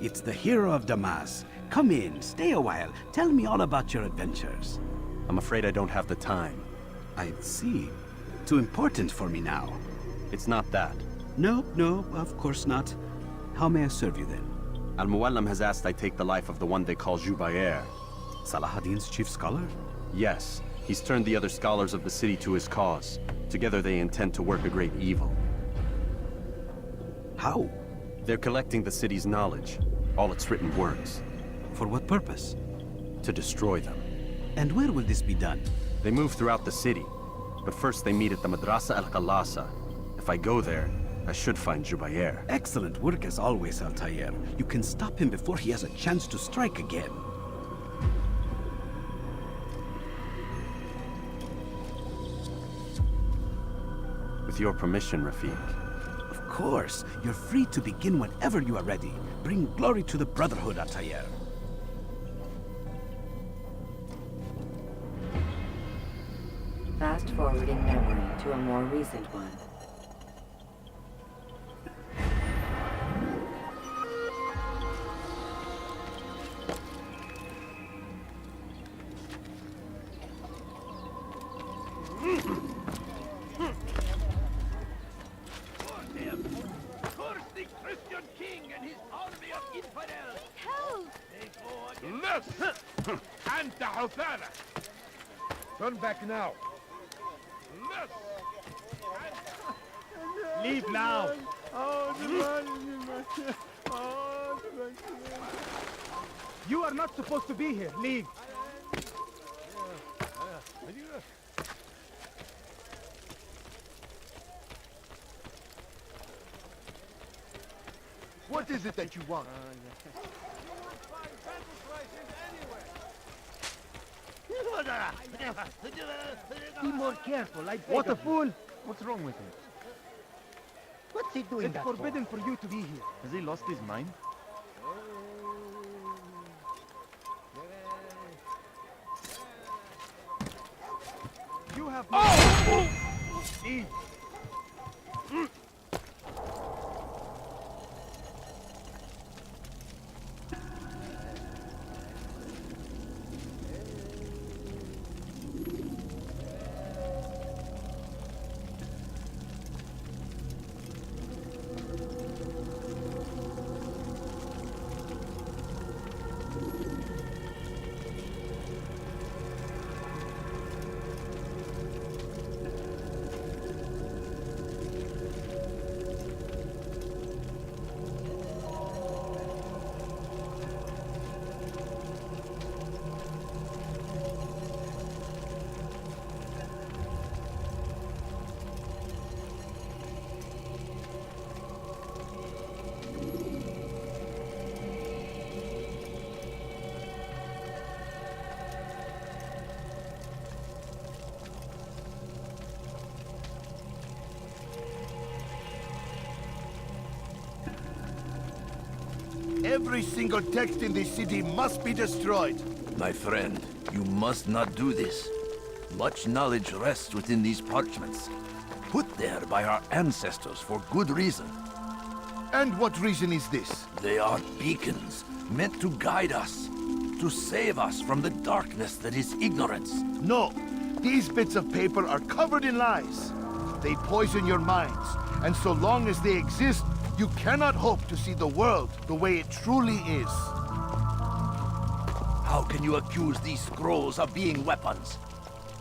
It's the hero of Damas. Come in, stay a while. Tell me all about your adventures. I'm afraid I don't have the time. I see. Too important for me now. It's not that. No, of course not. How may I serve you then? Al-Muallim has asked I take the life of the one they call Jubayr. Salah ad-Din's chief scholar? Yes, he's turned the other scholars of the city to his cause. Together they intend to work a great evil. How? They're collecting the city's knowledge, all its written works. For what purpose? To destroy them. And where will this be done? They move throughout the city, but first they meet at the Madrasa al-Qalasa. If I go there, I should find Jubayr. Excellent work as always, Altair. You can stop him before he has a chance to strike again. With your permission, Rafiq. Of course. You're free to begin whenever you are ready. Bring glory to the Brotherhood, Altair. Fast-forwarding memory to a more recent one. Turn back now. Leave now. You are not supposed to be here. Leave. What is it that you want? Be more careful. I beg What a of you. fool! What's wrong with him? What's he doing? It's forbidden for you to be here. Has he lost his mind? You have no... Leave. Every single text in this city must be destroyed. My friend, you must not do this. Much knowledge rests within these parchments, put there by our ancestors for good reason. And what reason is this? They are beacons, meant to guide us, to save us from the darkness that is ignorance. No, these bits of paper are covered in lies. They poison your minds, and so long as they exist, you cannot hope to see the world the way it truly is. How can you accuse these scrolls of being weapons?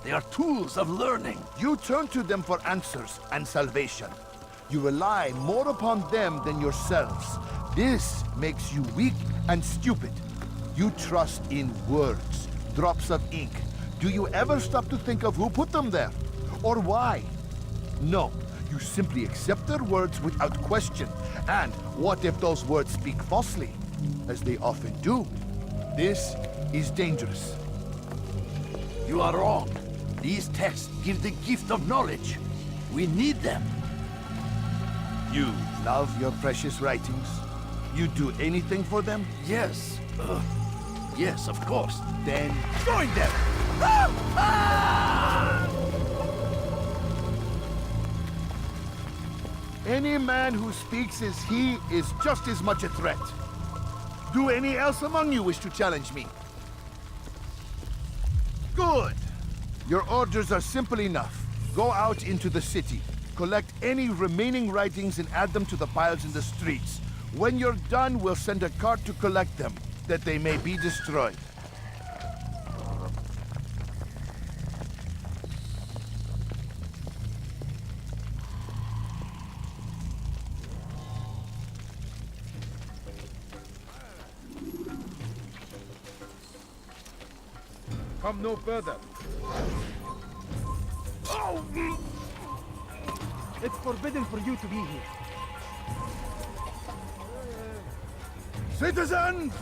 They are tools of learning. You turn to them for answers and salvation. You rely more upon them than yourselves. This makes you weak and stupid. You trust in words, drops of ink. Do you ever stop to think of who put them there? Or why? No, you simply accept their words without question. And what if those words speak falsely? As they often do. This is dangerous. You are wrong. These texts give the gift of knowledge. We need them. You love your precious writings? You do anything for them? Yes. Yes, of course. Then join them! Any man who speaks as he is just as much a threat. Do any else among you wish to challenge me? Good. Your orders are simple enough. Go out into the city, collect any remaining writings and add them to the piles in the streets. When you're done, we'll send a cart to collect them, that they may be destroyed. Come no further. It's forbidden for you to be here. Citizens,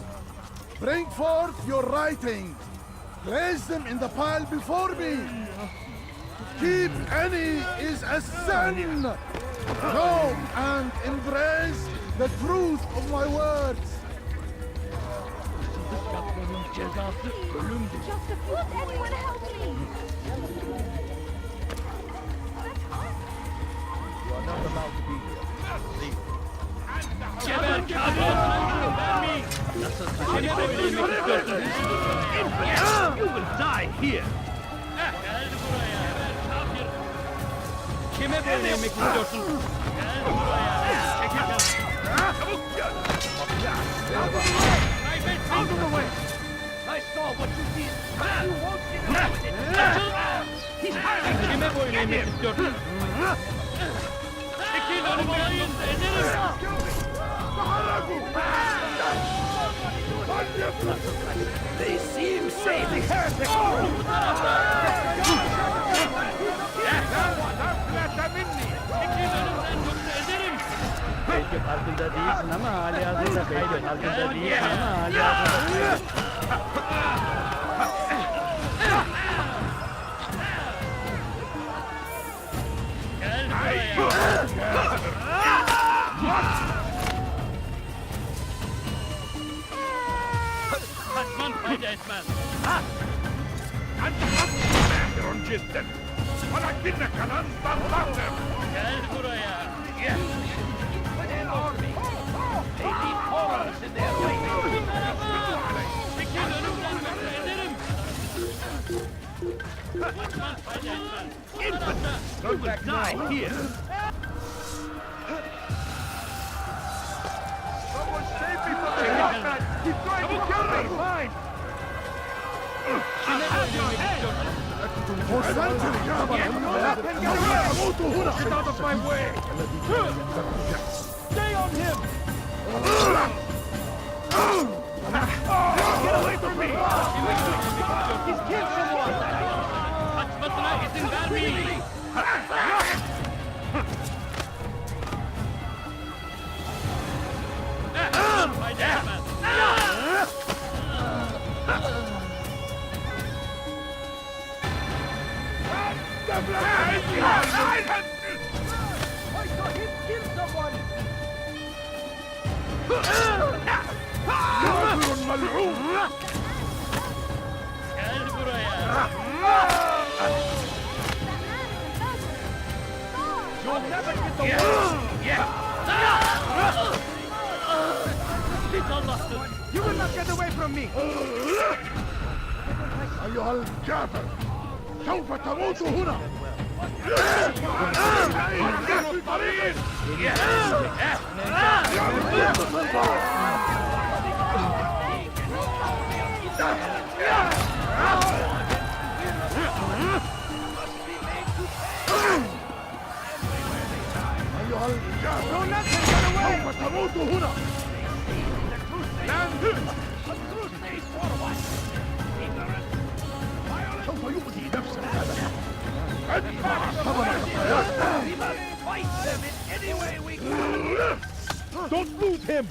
bring forth your writings. Place them in the pile before me. To keep any is a sin. Know and embrace the truth of my words. Would anyone help me? You are not allowed to be here. You will die here. Kime böyle yemek istiyorsun? Gel buraya. Çekil. Çabuk gel. Out of the way. I saw what you did. You won't get away with it. He's hiding. Kime böyle yemek istiyorsun? Çekil önümden yoksa ederim. They seem safe. Belki farkında değilsin ama hali hazırda belki farkında değilsin ama hali hazırda. Gel buraya. Kaçman fayda etmez. أنت ماهر جدا ولكنك لن تنتصر. Gel buraya. Çekil önümden yoksa ederim. Kaçman fayda etmez. You will die here. Someone save me from the gunman! He's trying to kill me! Fine! Kime böyle yemek istiyorsun? Get out of my way! Stay on him! Get away from me! He's killed someone! Kaçmasına izin vermeyin. Fayda etmez. I saw him kill someone! Gel buraya. You'll never get the word! Git Allah'ım. You will not get away from me! أيها الكافر سوف تموت هنا. أيها الكافر سوف تموت هنا. سوف يؤذي نفسه هذا. ادفع ثمن خطاياك. Don't lose him!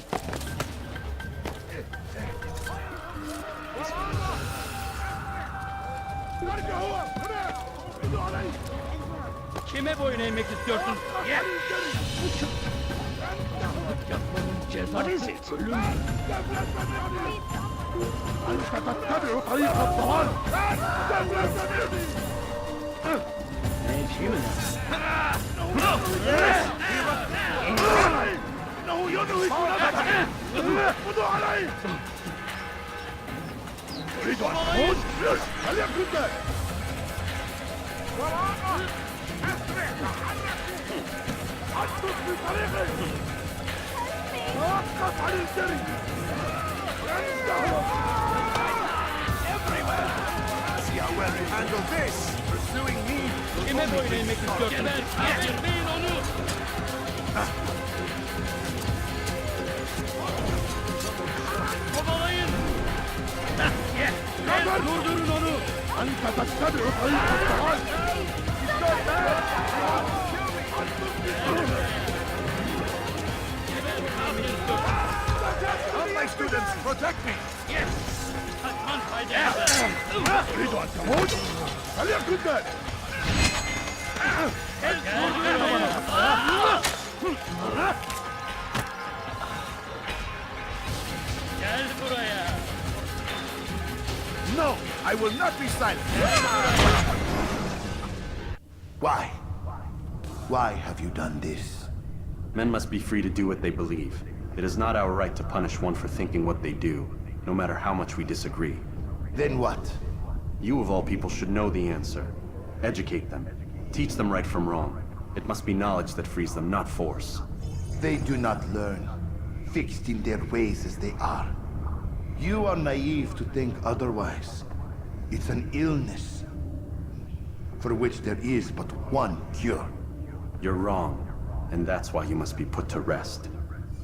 Kime boyun eğmek istiyorsun? Gel. What is it? أنت تتبع طريق الضلال. إنه ينهك نفسه. خذوا علي! أريد أن أموت! هل يكن ذلك؟ وراء! اسرع تحركوا! أسقط في طريقي! توقف عن الجري! See how well you handle this! Pursuing me! Durdurun onu! أنت تتبع طريق الضلال! Help my students! Protect me! أريد أن تموت؟ هل يكن ذلك؟ Gel buraya! No! I will not be silent! Why? Why have you done this? Men must be free to do what they believe. It is not our right to punish one for thinking what they do, no matter how much we disagree. Then what? You of all people should know the answer. Educate them. Teach them right from wrong. It must be knowledge that frees them, not force. They do not learn, fixed in their ways as they are. You are naive to think otherwise. It's an illness for which there is but one cure. You're wrong, and that's why you must be put to rest.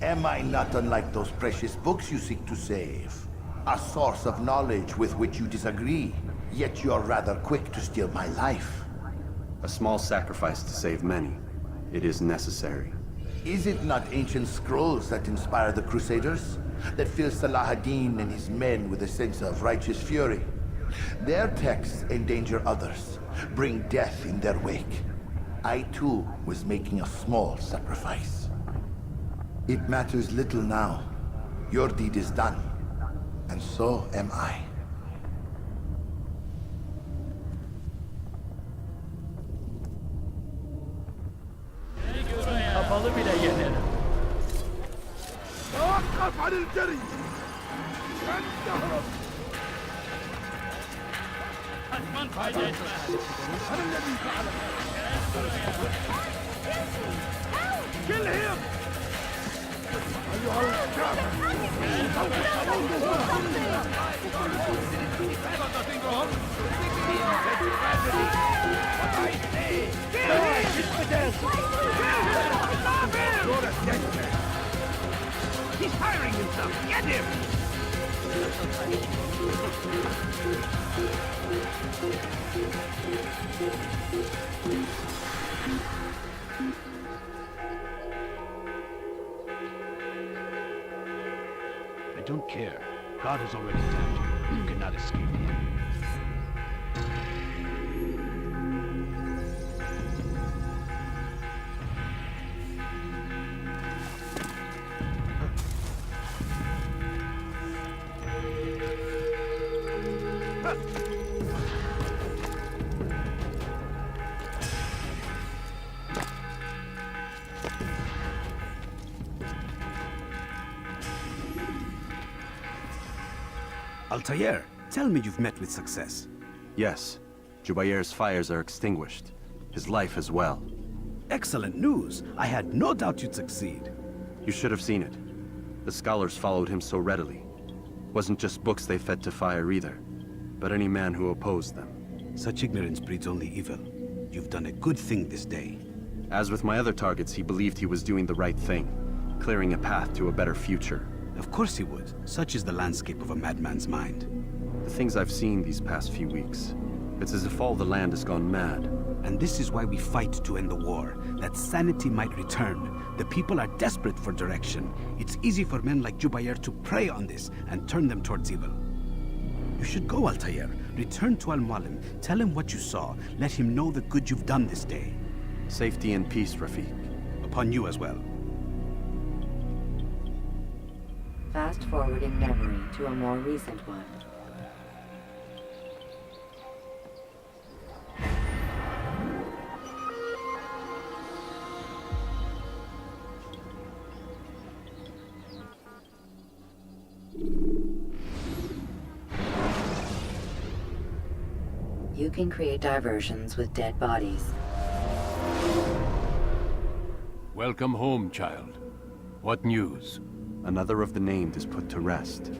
Am I not unlike those precious books you seek to save? A source of knowledge with which you disagree, yet you are rather quick to steal my life. A small sacrifice to save many. It is necessary. Is it not ancient scrolls that inspire the Crusaders? That fill Salah ad-Din and his men with a sense of righteous fury? Their texts endanger others, bring death in their wake. I too was making a small sacrifice. It matters little now. Your deed is done, and so am I. Kapalı bile yenerim. توقف عن الجري! لن تهرب! Kaçman fayda etmez. أنا الذي فعل Kill him! أيها الكافر! He's firing himself! Get him! I don't care. God has already tapped you. You cannot escape him. Altair, tell me you've met with success. Yes, Jubayr's fires are extinguished. His life as well. Excellent news. I had no doubt you'd succeed. You should have seen it. The scholars followed him so readily. Wasn't just books they fed to fire either, but any man who opposed them. Such ignorance breeds only evil. You've done a good thing this day. As with my other targets, he believed he was doing the right thing, clearing a path to a better future. Of course he would. Such is the landscape of a madman's mind. The things I've seen these past few weeks, it's as if all the land has gone mad. And this is why we fight to end the war, that sanity might return. The people are desperate for direction. It's easy for men like Jubayr to prey on this and turn them towards evil. You should go, Altair. Return to Al-Mualim. Tell him what you saw. Let him know the good you've done this day. Safety and peace, Rafiq. Upon you as well. Fast-forwarding memory to a more recent one. You can create diversions with dead bodies. Welcome home, child. What news? Another of the named is put to rest.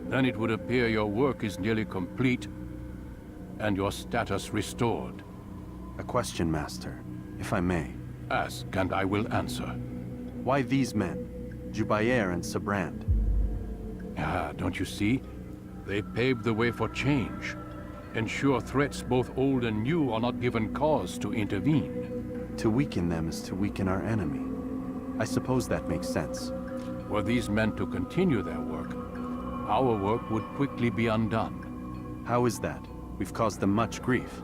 Then it would appear your work is nearly complete, and your status restored. A question, Master, if I may. Ask, and I will answer. Why these men? Jubayer and Sabrand? Ah, don't you see? They paved the way for change. Ensure threats both old and new are not given cause to intervene. To weaken them is to weaken our enemy. I suppose that makes sense. Were these men to continue their work, our work would quickly be undone. How is that? We've caused them much grief.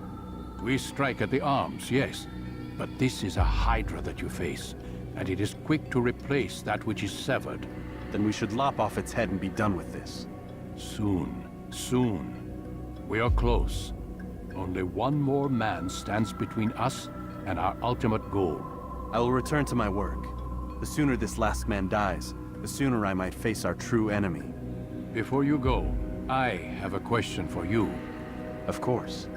We strike at the arms, yes. But this is a hydra that you face, and it is quick to replace that which is severed. Then we should lop off its head and be done with this. Soon, soon. We are close. Only one more man stands between us and our ultimate goal. I will return to my work. The sooner this last man dies, the sooner I might face our true enemy. Before you go, I have a question for you. Of course.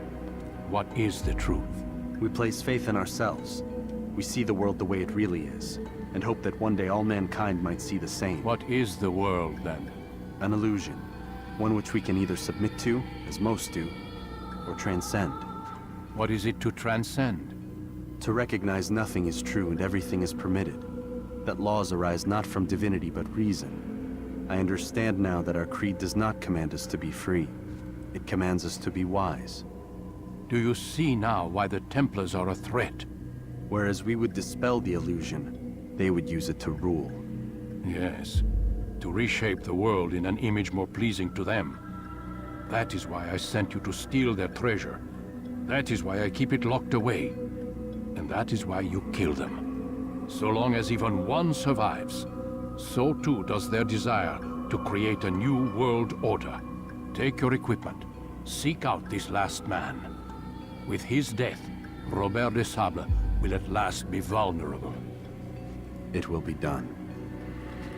What is the truth? We place faith in ourselves. We see the world the way it really is, and hope that one day all mankind might see the same. What is the world, then? An illusion. One which we can either submit to, as most do, or transcend. What is it to transcend? To recognize nothing is true and everything is permitted. That laws arise not from divinity but reason. I understand now that our creed does not command us to be free. It commands us to be wise. Do you see now why the Templars are a threat? Whereas we would dispel the illusion, they would use it to rule. Yes, to reshape the world in an image more pleasing to them. That is why I sent you to steal their treasure. That is why I keep it locked away. And that is why you kill them. So long as even one survives, so too does their desire to create a new world order. Take your equipment. Seek out this last man. With his death, Robert de Sable will at last be vulnerable. It will be done.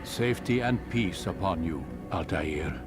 Safety and peace upon you, Altair.